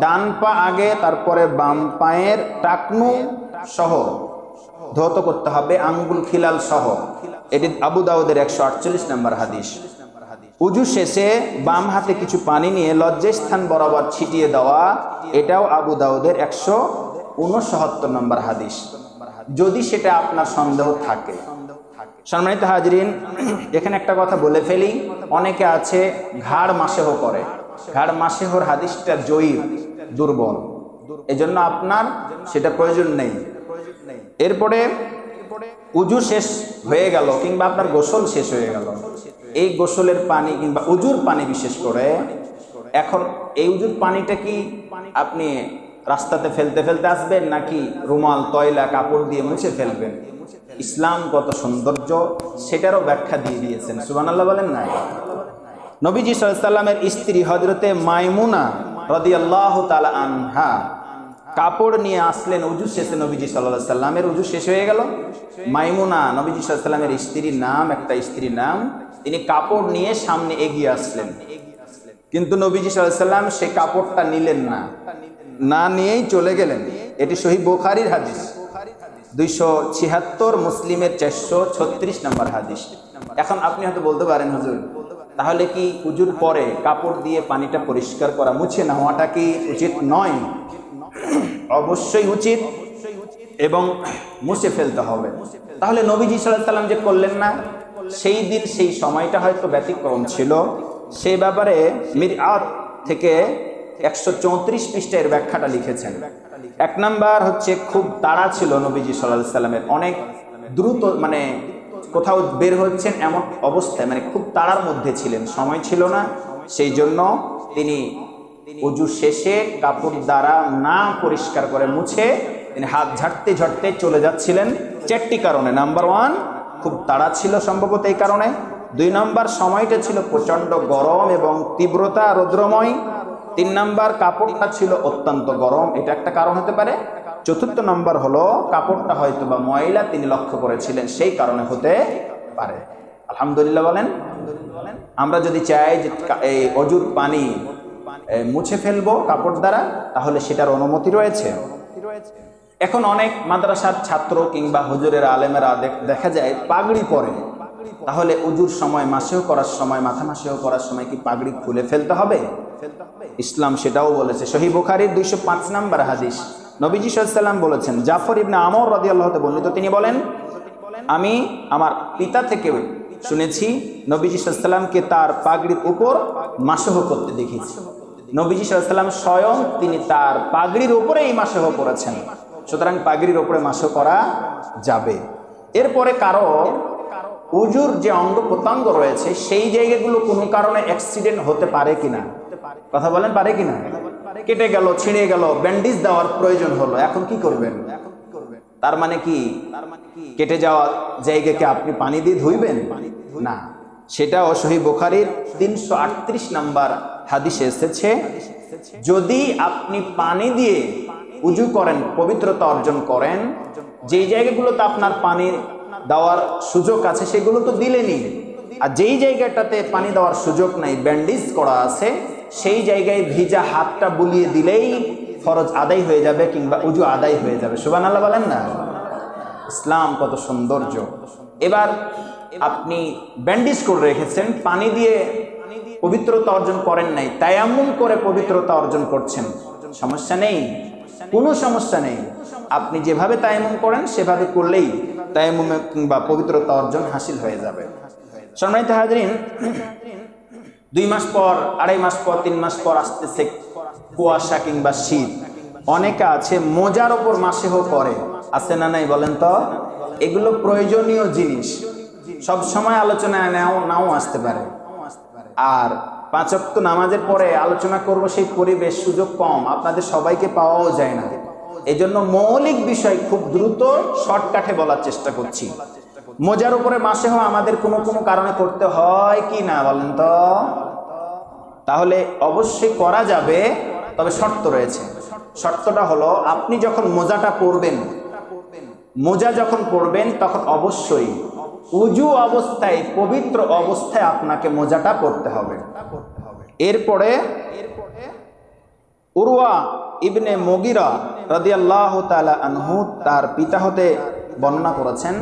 ডান পা আগে, তারপরে বাম পায়ের টাকনু সহ ধৌত করতে হবে, আঙ্গুল খিলাল সহ, এটি আবু দাউদের 148 নম্বর হাদিস। উজু শেষে বাম হাতে কিছু পানি নিয়ে লজ্জাস্থান বরাবর ছিটিয়ে দেওয়া, এটাও আবু দাউদের 169 নম্বর হাদিস, যদি সেটা আপনার সন্দেহ থাকে। সম্মানিত হাজরিন, এখানে একটা কথা বলে ফেলি, অনেকে আছে ঘাড় মাসেহ করে, ঘাড় মাসেহর হাদিসটা জয়ীফ, দুর্বল, এজন্য আপনার সেটা প্রয়োজন নেই। এরপরে উজু শেষ হয়ে গেল কিংবা আপনার গোসল শেষ হয়ে গেল, এই গোসলের পানি কিংবা উজুর পানি বিশেষ করে, এখন এই উজুর পানিটা কি আপনি রাস্তাতে ফেলতে ফেলতে আসবেন নাকি রুমাল তয়লা কাপড় দিয়ে মুছে ফেলবেন? ইসলাম কত সৌন্দর্য সেটারও ব্যাখ্যা দিয়ে দিয়েছেন, সুবহানাল্লাহ বলেন না? নবীজি সাল্লাল্লাহু আলাইহি ওয়াসাল্লামের স্ত্রী হযরতে মাইমুনা রাদিয়াল্লাহু তাআলা আনহা কাপড় নিয়ে আসলেন উজু শেষে, নবীজি সাল্লাল্লাহু আলাইহি ওয়াসাল্লামের উজু শেষ হয়ে গেল। মাইমুনা নবীজি সাল্লাল্লাহু আলাইহি ওয়াসাল্লামের স্ত্রীর নাম, একটা স্ত্রীর নাম, তিনি কাপড় নিয়ে সামনে এগিয়ে আসলেন, কিন্তু নবীজি সাল্লাল্লাহু আলাইহি ওয়াসাল্লাম সেই কাপড়টা নিলেন না, না নিয়েই চলে গেলেন। এটি সহিহ বুখারীর হাদিস, 276, মুসলিমের 436 নম্বর হাদিস। এখন আপনি হয়তো বলতে পারেন, হুজুর তাহলে কি উজুর পরে কাপড় দিয়ে পানিটা পরিষ্কার করা, মুছে নেওয়াটা কি উচিত নয়? অবশ্যই উচিত এবং মুছে ফেলতে হবে। তাহলে নবীজি সাল্লাল্লাহু আলাইহি ওয়াসাল্লাম যে করলেন না, সেই দিন সেই সময়টা হয়তো ব্যতিক্রম ছিল। সেই ব্যাপারে মিরআত থেকে 134 পৃষ্ঠার ব্যাখ্যাটা লিখেছেন। 1 নাম্বার হচ্ছে খুব তাড়া ছিল নবীজি সাল্লাল্লাহু আলাইহি ওয়াসাল্লামের, অনেক দ্রুত, মানে কোথাও বের হচ্ছেন এমন অবস্থায়, মানে খুব তাড়ার মধ্যে ছিলেন, সময় ছিল না, সেই জন্য তিনি উজু শেষে কাপড় দ্বারা না পরিষ্কার করে মুছে তিনি হাত ঝাড়তে ঝাড়তে চলে যাচ্ছিলেন। 4টি কারণে, নাম্বার 1 খুব তাড়া ছিল সম্ভবত এই কারণে, 2 নাম্বার সময়টা ছিল প্রচণ্ড গরম এবং তীব্রতা রৌদ্রময়, 3 নাম্বার কাপড়টা ছিল অত্যন্ত গরম, এটা একটা কারণ হতে পারে, 4র্থ নাম্বার হলো কাপড়টা হয়তো বা ময়লা তিনি লক্ষ্য করেছিলেন, সেই কারণে হতে পারে। আলহামদুলিল্লাহ বলেন। আমরা যদি চাই যে এই অজুর পানি মুছে ফেলবো কাপড় দ্বারা, তাহলে সেটার অনুমতি রয়েছে। এখন অনেক মাদ্রাসার ছাত্র কিংবা হুজুরের আলেমেরা দেখা যায় পাগড়ি পরে, তাহলে উজুর সময় মাসেহ করার সময়, মাথা মাসেহ করার সময় কি পাগড়ি খুলে ফেলতে হবে? ইসলাম সেটাও বলেছে। সহিহ বুখারীর 205 নম্বর হাদিস, নবীজি সাল্লাল্লাহু আলাইহি ওয়াসাল্লাম বলেছেন, জাফর ইবনে আমর রাদিয়াল্লাহু তাআলা বর্ণিত, তিনি বলেন, আমি আমার পিতা থেকে শুনেছি নবীজি সাল্লাল্লাহু আলাইহি ওয়াসাল্লামকে তার পাগড়ির উপর মাসহ করতে দেখেছি। নবীজি সাল্লাল্লাহু আলাইহি ওয়াসাল্লাম স্বয়ং তিনি তার পাগড়ির উপরেই মাসহ করেছেন, সুতরাং পাগড়ির উপরে মাসহ করা যাবে। এরপরে কারো উজুর যে অঙ্গ প্রত্যঙ্গ রয়েছে সেই জায়গাগুলো কোনো কারণে অ্যাক্সিডেন্ট হতে পারে কিনা, কথা বলেন, পারে কিনা? কেটে গেল, ছিঁড়ে গেল, ব্যান্ডেজ দেওয়ার প্রয়োজন হলো, এখন কি করবেন? তার মানে কি কেটে যাওয়া জায়গাকে আপনি পানি দিয়ে ধুইবেন না? সেটাও সহিহ বুখারীর 338 নম্বর হাদিসে এসেছে, যদি আপনি পানি দিয়ে উজু করেন, পবিত্রতা অর্জন করেন, যেই জায়গাগুলোতে আপনার পানি দেওয়ার সুযোগ আছে সেগুলো তো দিলেনই, আর যেই জায়গাটাতে পানি দেওয়ার সুযোগ নাই, ব্যান্ডেজ করা আছে, সেই জায়গায় ভিজা হাতটা বুলিয়ে দিলেই ফরজ আদায় হয়ে যাবে, কিংবা উজু আদায় হয়ে যাবে। সুবহানাল্লাহ বলেন না? ইসলাম কত সৌন্দর্য। এবার আপনি ব্যান্ডেজ করে রেখেছেন, পানি দিয়ে পবিত্রতা অর্জন করেন নাই, তায়াম্মুম করে পবিত্রতা অর্জন করছেন, সমস্যা নেই, কোনো সমস্যা নেই। আপনি যেভাবে তায়াম্মুম করেন সেভাবে করলেই তায়াম্মুমে কিংবা পবিত্রতা অর্জন হাসিল হয়ে যাবে। সম্মানিত হাজরিন, 2 মাস পর, 2.5 মাস পর, 3 মাস পর আসতেছে কুয়াশা কিংবা শীত। অনেকে আছে মোজার ওপর মাসেহ করে, আছে না নাই বলেন তো? এগুলো প্রয়োজনীয় জিনিস, সব সময় আলোচনায় নাও আসতে পারে। আর 5 ওয়াক্ত নামাজের পরে আলোচনা করব সেই পরিবেশ সুযোগ কম, আপনাদের সবাইকে পাওয়াও যায় না। এজন্য মৌলিক বিষয় খুব দ্রুত শর্টকাটে বলার চেষ্টা করছি। মোজার উপরে মাসেহ আমাদের কোনো কোনো কারণে করতে হয় কি না বলেন তো? তাহলে অবশ্যই করা যাবে, তবে শর্ত রয়েছে। শর্তটা হলো, আপনি যখন মোজাটা পরবেন, মোজা যখন পরবেন তখন অবশ্যই উজু অবস্থায়, পবিত্র অবস্থায় আপনাকে মোজাটা পরতে হবে। এরপরে উরওয়া ইবনে মুগিরা রাদিয়াল্লাহু তাআলা আনহু তার পিতা হতে বর্ণনা করেছেন,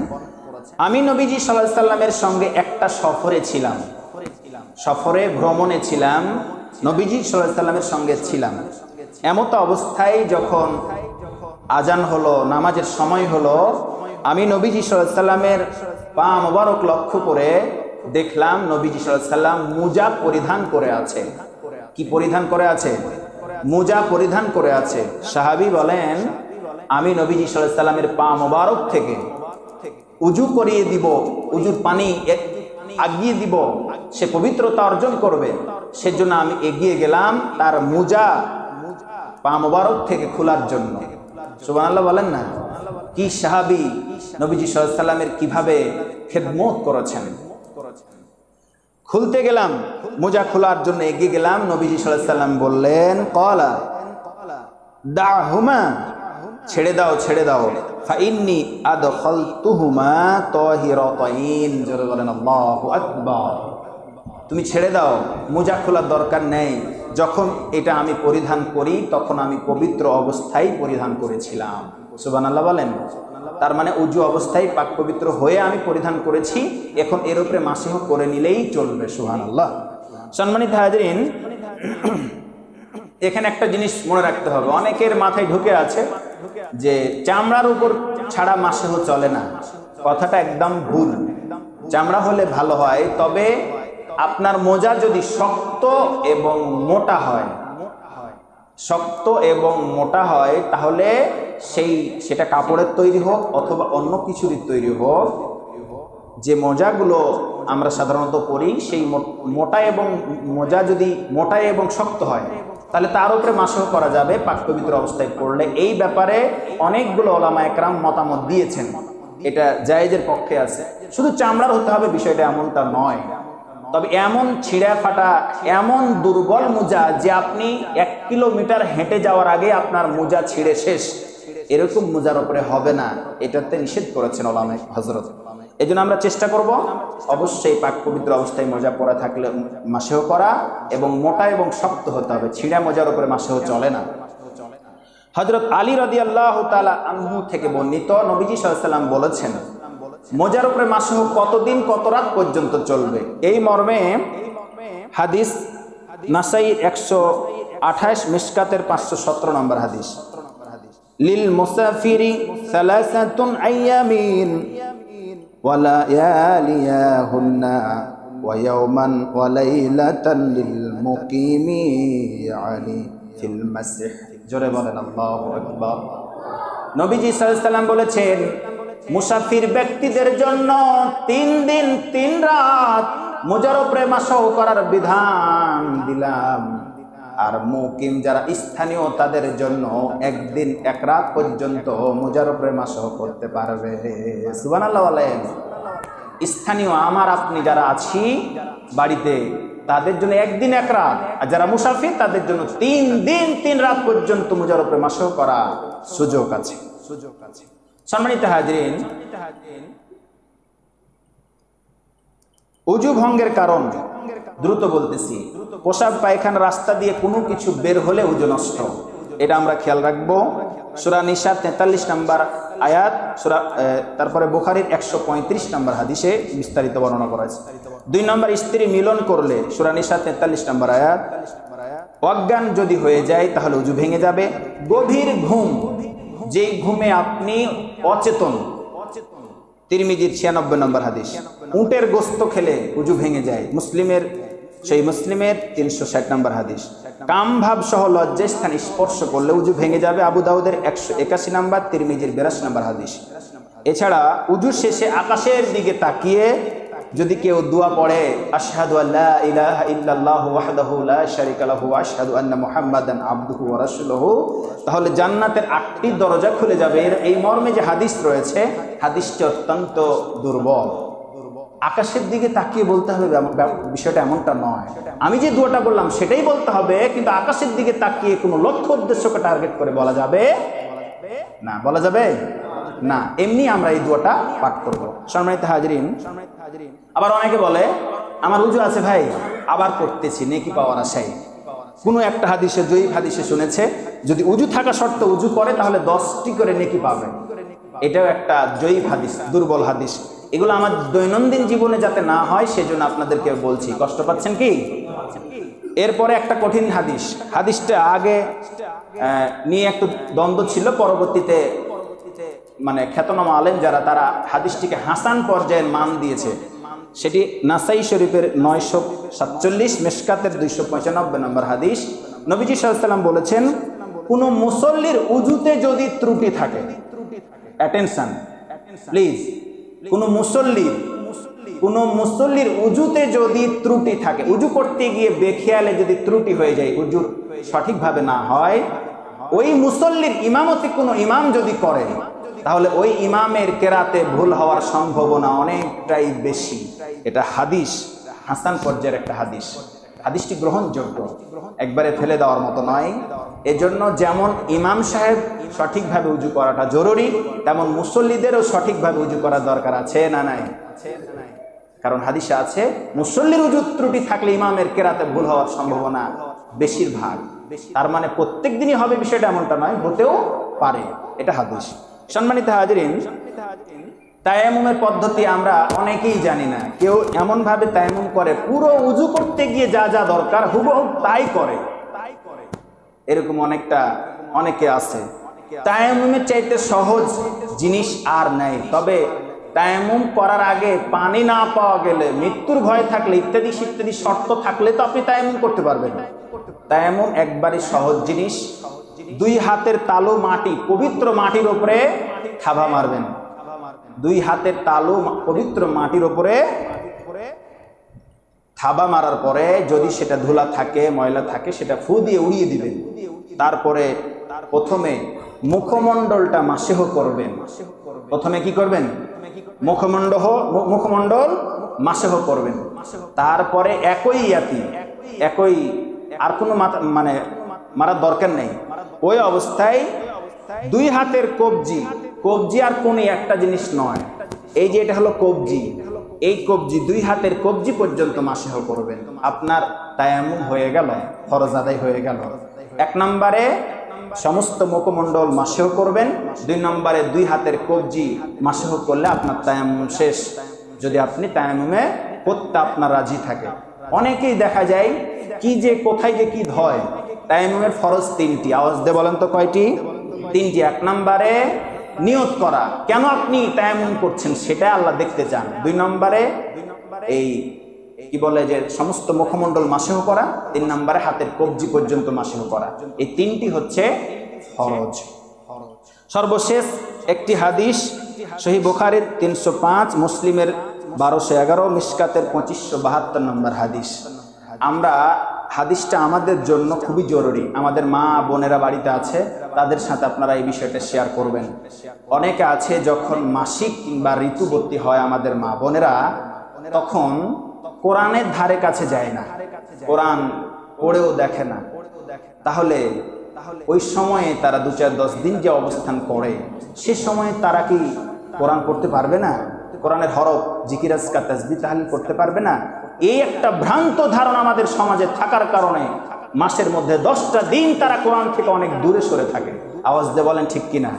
আমি নবীজি সাল্লাল্লাহু আলাইহি সাল্লামের সঙ্গে একটা সফরে ছিলাম, সফরে ভ্রমণে ছিলাম, নবীজি সাল্লাল্লাহু আলাইহি সাল্লামের সঙ্গে ছিলাম। এমত অবস্থায় যখন আজান হলো, নামাজের সময় হলো, আমি নবীজি সাল্লাল্লাহু আলাইহি সাল্লামের পা মোবারক লক্ষ্য করে দেখলাম নবীজি সাল্লাল্লাহু আলাইহি সাল্লাম মুজা পরিধান করে আছে। কি পরিধান করে আছে? মুজা পরিধান করে আছে। সাহাবী বলেন, আমি নবীজি সাল্লাল্লাহু আলাইহি সাল্লামের পা মোবারক থেকে উজু করিয়ে দিব, উজুর পানি আগিয়ে দিব, সে পবিত্রতা অর্জন করবে, সেজন্য আমি এগিয়ে গেলাম তার মুজা পা মোবারক থেকে খোলার জন্য। সুবহানাল্লাহ বলেন না? কি সাহাবী নবীজি সাল্লাল্লাহু আলাইহি সাল্লামের কিভাবে খেদমত করেছেন। খুলতে গেলাম, মোজা খোলার জন্য এগিয়ে গেলাম, নবীজি সাল্লাল্লাহু আলাইহি সাল্লাম বললেন, ক্বালা দাহুমা, ছেড়ে দাও, ছেড়ে দাও, ফাইন্নি আদখালতুহুমা তাহিরাতাইন, জোরে বলেন আল্লাহু আকবার। তুমি ছেড়ে দাও, মোজা খোলার দরকার নেই, যখন এটা আমি পরিধান করি তখন আমি পবিত্র অবস্থায় পরিধান করেছিলাম। সুবহানাল্লাহ বলেন? তার মানে উজু অবস্থায় পাক পবিত্র হয়ে আমি পরিধান করেছি, এখন এর উপরে মাসিহ করে নিলেই চলবে। সুবহানাল্লাহ। সম্মানিত হাজরিন, এখানে একটা জিনিস মনে রাখতে হবে, অনেকের মাথায় ঢুকে আছে যে চামড়ার উপর ছাড়া মাসিহ চলে না। কথাটা একদম ভুল। চামড়া হলে ভালো হয়, তবে আপনার মোজা যদি শক্ত এবং মোটা হয়, শক্ত এবং মোটা হয়, তাহলে সেটা কাপড়ের তৈরি হোক অথবা অন্য কিছুরই তৈরি হোক, যে মোজাগুলো আমরা সাধারণত পরি, সেই মোটা এবং মোজা যদি মোটা এবং শক্ত হয়, তাহলে তার উপরে মাসহ করা যাবে পাক পবিত্র অবস্থায় পড়লে। এই ব্যাপারে অনেকগুলো ওলামা একরাম মতামত দিয়েছেন, এটা জায়েজের পক্ষে আছে। শুধু চামড়ার হতে হবে বিষয়টা এমনটা নয়, তবে এমন ছিঁড়া ফাটা, এমন দুর্বল মোজা যে আপনি 1 কিলোমিটার হেঁটে যাওয়ার আগে আপনার মোজা ছিঁড়ে শেষ, এরকম মোজার উপরে হবে না, এটাতে নিষেধ করেছেন ওলামা হযরত। এই জন্য আমরা চেষ্টা করব অবশ্যই পাক পবিত্র অবস্থায় মোজা পরা থাকলে মাসেহ করা, এবং মোটা এবং শক্ত হতে হবে, ছিঁড়া মোজার উপরে মাসেহ চলে না। হযরত আলী রাদিয়াল্লাহু তাআলা আনহু থেকে বর্ণিত, নবীজি সাল্লাল্লাহু আলাইহি সাল্লাম বলেছেন, মোজার উপরে মাসহ কতদিন কত রাত পর্যন্ত চলবে। এই মর্মে হাদিস নাসাই 128, মিশকাতের 517 নম্বর হাদিস, লিল মুসাফিরি সালাসাতুন আইয়ামিন ওয়া লায়ালিয়াহুন্না ওয়া ইয়াওমান ওয়া লাইলাতান লিল মুকিমি ইয়ানি ফিল মাসিহ। জোরে বলেন আল্লাহু আকবার। নবীজি সাল্লাল্লাহু আলাইহি সাল্লাম বলেছেন, মুসাফির ব্যক্তিদের জন্য 3 দিন 3 রাত মুজার উপরে মাসহ করার বিধান দিলাম। আর মুকিম যারা স্থানীয় তাদের জন্য 1 দিন 1 রাত পর্যন্ত মুজার উপরে মাসহ করতে পারবে। সুবহানাল্লাহ বলেন। স্থানীয় আমার আপনি যারা আছি বাড়িতে তাদের জন্য 1 দিন 1 রাত, আর যারা মুসাফির তাদের জন্য 3 দিন 3 রাত পর্যন্ত মুজার উপরে মাসহ করা সুযোগ আছে। সম্মানিত হাজরিন, ওযু ভঙ্গের কারণ দ্রুত বলতেছি। পোশাক পায়খানা রাস্তা দিয়ে কোনো কিছু বের হলে ওযু নষ্ট, এটা আমরা খেয়াল রাখবো। সূরা নিসা 43 নম্বর আয়াত, তারপরে বুখারীর 135 নম্বর হাদিসে বিস্তারিত বর্ণনা করা আছে। 2 নম্বর, স্ত্রী মিলন করলে সূরা নিসা 43 নম্বর আয়াত, অজ্ঞান যদি হয়ে যায় তাহলে ওযু ভেঙে যাবে। গভীর ঘুম, যেই ঘুমে আপনি অচেতন, তিরমিজির 96 নম্বর হাদিস। উটের গোশত খেলে ওযু ভেঙে যায়, মুসলিমের 360 নম্বর হাদিস। কাম ভাব সহ লজ্জায় স্থান স্পর্শ করলে ওযু ভেঙে যাবে, আবু দাউদের 181 নম্বর, তিরমিজির 82 নম্বর হাদিস। এছাড়া ওযু শেষে আকাশের দিকে তাকিয়ে যদি কেউ দোয়া পড়ে, আশহাদু আল্লা ইলাহা ইল্লাল্লাহু ওয়াহদাহু লা শারীকা লাহু ওয়া আশহাদু আন্না মুহাম্মাদান আবদুহু ওয়া রাসূলুহু, তাহলে জান্নাতের 8টি দরজা খুলে যাবে। এই মর্মে যে হাদিস রয়েছে, হাদিসটি অত্যন্ত দুর্বল। আকাশের দিকে তাকিয়ে বলতে হবে বিষয়টা এমনটা নয়। আমি যে দোয়াটা বললাম সেটাই বলতে হবে, কিন্তু আকাশের দিকে তাকিয়ে কোনো লক্ষ্য উদ্দেশ্যকে টার্গেট করে বলা যাবে না, বলা যাবে না। এমনি আমরা এই দোয়াটা পাঠ করব। সম্মানিত হাজরিন, আবার অনেকে বলে আমার ওযু আছে ভাই, আবার করতেছি নেকি পাওয়ার আশায়। কোনো একটা হাদিসে, জয়ীফ হাদিসে শুনেছে যদি ওযু থাকা সত্ত্বেও ওযু করে তাহলে 10টি করে নেকি পাবে। এটাও একটা জয়ীফ হাদিস, দুর্বল হাদিস। এগুলো আমার দৈনন্দিন জীবনে যাতে না হয় সেজন্য আপনাদেরকে বলছি। কষ্ট পাচ্ছেন কি? এরপরে একটা কঠিন হাদিস, হাদিসটা আগে নিয়ে একটু দ্বন্দ্ব ছিল, পরবর্তীতে মানে খ্যাতনামা আলেম যারা তারা হাদিসটিকে হাসান পর্যায়ের মান দিয়েছে। সেটি নাসাই শরীফের 947, মেশকাতের 295 নম্বর হাদিস। নবীজি সাল্লাল্লাহু আলাইহি ওয়াসাল্লাম বলেছেন, কোনো মুসল্লির উযুতে যদি ত্রুটি থাকে, অ্যাটেনশন প্লিজ, কোনো মুসল্লির উযুতে যদি ত্রুটি থাকে, উযু করতে গিয়ে বেখেয়ালে যদি ত্রুটি হয়ে যায়, উযু সঠিকভাবে না হয়, ওই মুসল্লির ইমামতি কোনো ইমাম যদি করে তাহলে ওই ইমামের কেরাতে ভুল হওয়ার সম্ভাবনা অনেকটাই বেশি। এটা হাদিস, হাসান পর্যায়ের একটা হাদিস। হাদিসটি গ্রহণযোগ্য, একবারে ফেলে দেওয়ার মতো নয়। এজন্য যেমন ইমাম সাহেব সঠিকভাবে উযু করাটা জরুরি, তেমন মুসল্লিদেরও সঠিকভাবে উযু করার দরকার আছে না নাই? কারণ হাদিসে আছে মুসল্লির উযু ত্রুটি থাকলে ইমামের কেরাতে ভুল হওয়ার সম্ভাবনা বেশিরভাগ। তার মানে প্রত্যেক দিনই হবে বিষয়টা এমনটা নয়, হতেও পারে, এটা হাদিস। সম্মানিত হাজরিন, তায়াম্মুমের পদ্ধতি আমরা অনেকেই জানি না। কেউ এমনভাবে তায়াম্মুম করে পুরো উযু করতে গিয়ে যা যা দরকার হুবহু তাই করে, এরকম অনেকে আছে। তায়াম্মুমের চাইতে সহজ জিনিস আর নাই। তবে তায়াম্মুম করার আগে পানি না পাওয়া গেলে, মৃত্যুর ভয় থাকলে, ইত্যাদি ইত্যাদি শর্ত থাকলে তো আপনি তায়াম্মুম করতে পারবেন। তায়াম্মুম একবারই সহজ জিনিস। 2 হাতের তালু মাটি, পবিত্র মাটির উপরে থাবা মারবেন। 2 হাতের তালু পবিত্র মাটির উপরে থাবা মারার পরে যদি সেটা ধুলা থাকে, ময়লা থাকে, সেটা ফু দিয়ে উড়িয়ে দিবেন। তারপরে প্রথমে মুখমণ্ডলটা মাসেহ করবেন। প্রথমে কি করবেন? মুখমণ্ডল মাসেহ করবেন। তারপরে একই আর কোনো মানে মারার দরকার নেই। ওই অবস্থায় 2 হাতের কবজি আর কোনো একটা জিনিস নয়, এই যে এটা হলো কবজি, এই কবজি 2 হাতের কবজি পর্যন্ত মাসেহ করবেন। আপনার তায়াম্মুম হয়ে গেল, ফরজ আদায় হয়ে গেল। 1 নম্বরে সমস্ত মুখমণ্ডল মাসেহ করবেন, 2 নম্বরে 2 হাতের কবজি মাসেহ করলে আপনার তায়াম্মুম শেষ, যদি আপনি তায়াম্মুমে করতে আপনার রাজি থাকে। অনেকেই দেখা যায় কি যে কোথায় যে কি ধয়। তায়াম্মুমের ফরজ 3টি, আওয়াজ দিয়ে বলেন তো কয়টি? 3টি। 1 নম্বরে নিয়ত করা, কেন আপনি তায়াম্মুম করছেন সেটা আল্লাহ দেখতে চান। 2 নম্বরে এই কি বলে যে সমস্ত মুখমণ্ডল মাসেহ করা। 3 নম্বরে হাতের কবজি পর্যন্ত মাসেহ করা। এই 3টি হচ্ছে ফরজ। সর্বশেষ একটি হাদিস সহিহ বুখারীর 305, মুসলিমের 1211, মিশকাতের 2572 নম্বর হাদিস। আমরা হাদিসটা আমাদের জন্য খুবই জরুরি। আমাদের মা বোনেরা বাড়িতে আছে, তাদের সাথে আপনারা এই বিষয়টা শেয়ার করবেন। অনেকে আছে যখন মাসিক কিংবা ঋতুবতী হয় আমাদের মা বোনেরা, তখন কোরআনের ধারে কাছে যায় না, কোরআন পড়েও দেখে না। তাহলে ওই সময়ে তারা 2-4-10 দিন যে অবস্থান করে, সে সময়ে তারা কি কোরআন পড়তে পারবে না? কোরআনের হরফ, জিকির, আজকার, তাসবিহ, তাহলিল করতে পারবে না? এই একটা ভ্রান্ত ধারণা আমাদের সমাজে থাকার কারণে মাসের মধ্যে 10টা দিন তারা কোরআন থেকে অনেক দূরে সরে থাকে। আওয়াজ দিয়ে বলেন ঠিক কিনা?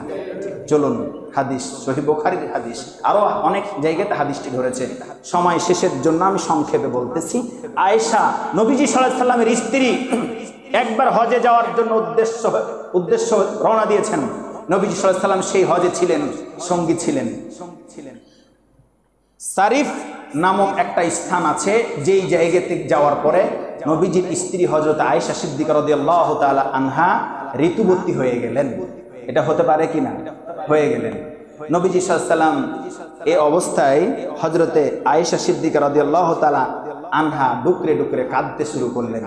চলুন, হাদিস সহিহ বুখারীর হাদিস, আরো অনেক জায়গাতে হাদিসটি ধরেছে। সময় শেষের জন্য আমি সংক্ষেপে বলতেছি। আয়েশা নবীজি সাল্লাল্লাহু আলাইহি সাল্লামের স্ত্রী, একবার হজে যাওয়ার জন্য উদ্দেশ্য রওনা দিয়েছেন। নবীজি সাল্লাল্লাহু আলাইহি সাল্লাম সেই হজে ছিলেন, সঙ্গী ছিলেন। সারিফ নামক একটা স্থান আছে, যেই জায়গাতে যাওয়ার পরে নবীজির স্ত্রী হযরত আয়েশা সিদ্দিকা রাদিয়াল্লাহু তাআলা আনহা ঋতুবতী হয়ে গেলেন। এটা হতে পারে কিনা? হয়ে গেলেন। নবীজি সাল্লাল্লাহু আলাইহি সাল্লাম এই অবস্থায় হযরতে আয়েশা সিদ্দিকা রাদিয়াল্লাহু তাআলা আনহা ডুকরে ডুকরে কাঁদতে শুরু করলেন।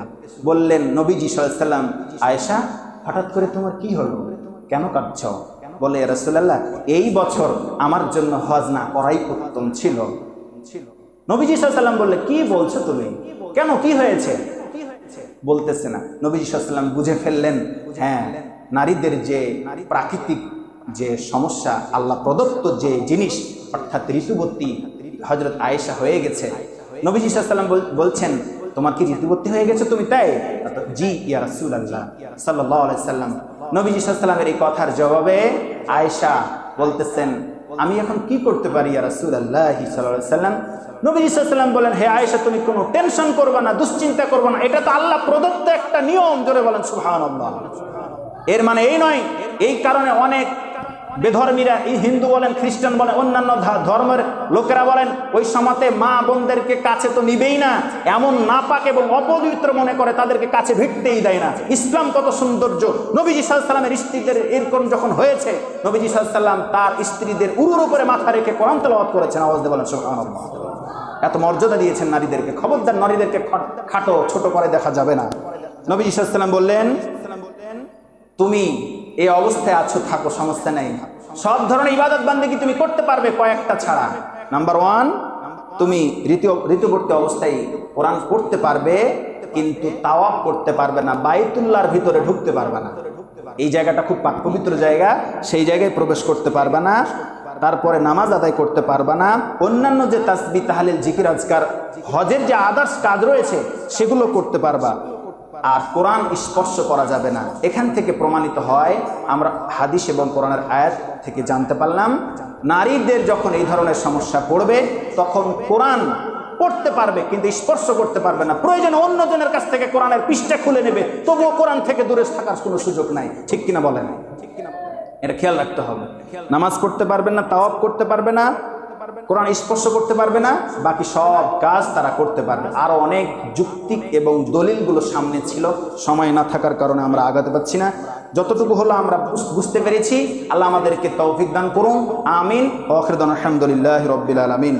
বললেন নবীজি সাল্লাল্লাহু আলাইহি সাল্লাম, আয়েশা হঠাৎ করে তোমার কি হলো, কেন কাঁদছো? বলে, ইয়া রাসূলুল্লাহ, এই বছর আমার জন্য হজ না করাই উত্তম ছিল। নবীজি সাল্লাল্লাহু আলাইহি সাল্লাম বললে, কি বলছো তুমি, কেন, কি হয়েছে? বলতেছে না। নবীজি সাল্লাল্লাহু আলাইহি সাল্লাম বুঝে ফেললেন, হ্যাঁ, নারীদের যে প্রাকৃতিক যে সমস্যা, আল্লাহ প্রদত্ত যে জিনিস, অর্থাৎ ঋতুবতী হযরত আয়েশা হয়ে গেছে। নবীজি সাল্লাল্লাহু আলাইহি সাল্লাম বলছেন, তোমার কি ঋতুবতী হয়ে গেছে তুমি, তাই? জি ইয়া রাসূলুল্লাহ সাল্লাল্লাহু আলাইহি সাল্লাম। নবীজি সাল্লাল্লাহু আলাইহি সাল্লামের এই কথার জবাবে আয়েশা বলতেছেন, আমি এখন কি করতে পারি ইয়া রাসূলুল্লাহ সাল্লাল্লাহু আলাইহি সাল্লাম? নবীজি সাল্লাল্লাহু আলাইহি সাল্লাম বলেন, হে আয়েশা, তুমি কোনো টেনশন করবে না, দুশ্চিন্তা করবে না, এটা তো আল্লাহ প্রদত্ত একটা নিয়ম। জোরে বলেন সুবহানাল্লাহ। এর মানে এই নয়, এই কারণে অনেক বেধর্মীরা, এই হিন্দু বলেন, খ্রিস্টান বলেন, অন্যান্য ধর্মের লোকেরা বলেন, ওই সমাজে মা বোনদেরকে কাছে তো নিবেই না, এমন নাপাক এবং অপবিত্র মনে করে তাদেরকে কাছে ভিড়তেই দেয় না। ইসলাম কত সৌন্দর্য! নবীজি সাল্লাল্লাহু আলাইহি সাল্লামের স্ত্রীদের এরকম যখন হয়েছে, নবীজি সাল্লাল্লাহু আলাইহি সাল্লাম তার স্ত্রীদের উরুর উপরে মাথা রেখে কোরআন তেলাওয়াত করেছেন। আওয়াজ দিয়ে বলেন সুবহানাল্লাহ। এত মর্যাদা দিয়েছেন নারীদেরকে। খবরদার, নারীদেরকে খাটো ছোট করে দেখা যাবে না। নবীজি সাল্লাল্লাহু আলাইহি সাল্লাম বললেন, তুমি এই অবস্থায় আছো, থাকো, সমস্যা নেই। সব ধরনের ইবাদত বান্দেগী তুমি করতে পারবে, কয়েকটা ছাড়া। নাম্বার 1, তুমি ঋতুবর্তী অবস্থায় কোরআন পড়তে পারবে, কিন্তু তাওয়াফ করতে পারবে না, বাইতুল্লাহর ভিতরে ঢুকতে পারবে না। এই জায়গাটা খুব পাক পবিত্র জায়গা, সেই জায়গায় প্রবেশ করতে পারবে না। তারপরে নামাজ আদায় করতে পারবে না। অন্যান্য যে তাসবিহ, তাহলিল, জিকির, আজকার, হজের যে আদার্স কাজ রয়েছে, সেগুলো করতে পারবা। আর কোরআন স্পর্শ করা যাবে না। এখান থেকে প্রমাণিত হয়, আমরা হাদিস এবং কোরআনের আয়াত থেকে জানতে পারলাম, নারীদের যখন এই ধরনের সমস্যা পড়বে, তখন কোরআন পড়তে পারবে কিন্তু স্পর্শ করতে পারবে না। প্রয়োজনে অন্যজনের কাছ থেকে কোরআনের পৃষ্ঠা খুলে নেবে, তবুও কোরআন থেকে দূরে থাকার কোনো সুযোগ নাই। ঠিক কিনা বলেন? এটা খেয়াল রাখতে হবে। নামাজ পড়তে পারবে না, তাওয়াফ করতে পারবে না, কোরআন স্পর্শ করতে পারবে না, বাকি সব কাজ তারা করতে পারবে। আরো অনেক যুক্তি এবং দলিলগুলো সামনে ছিল, সময় না থাকার কারণে আমরা আগাতে পারছি না। যতটুকু হলো আমরা বুঝতে পেরেছি। আল্লাহ আমাদেরকে তৌফিক দান করুন, আমিন। ওয়া আখিরু দাওয়ানা আলহামদুলিল্লাহি রাব্বিল আলামিন।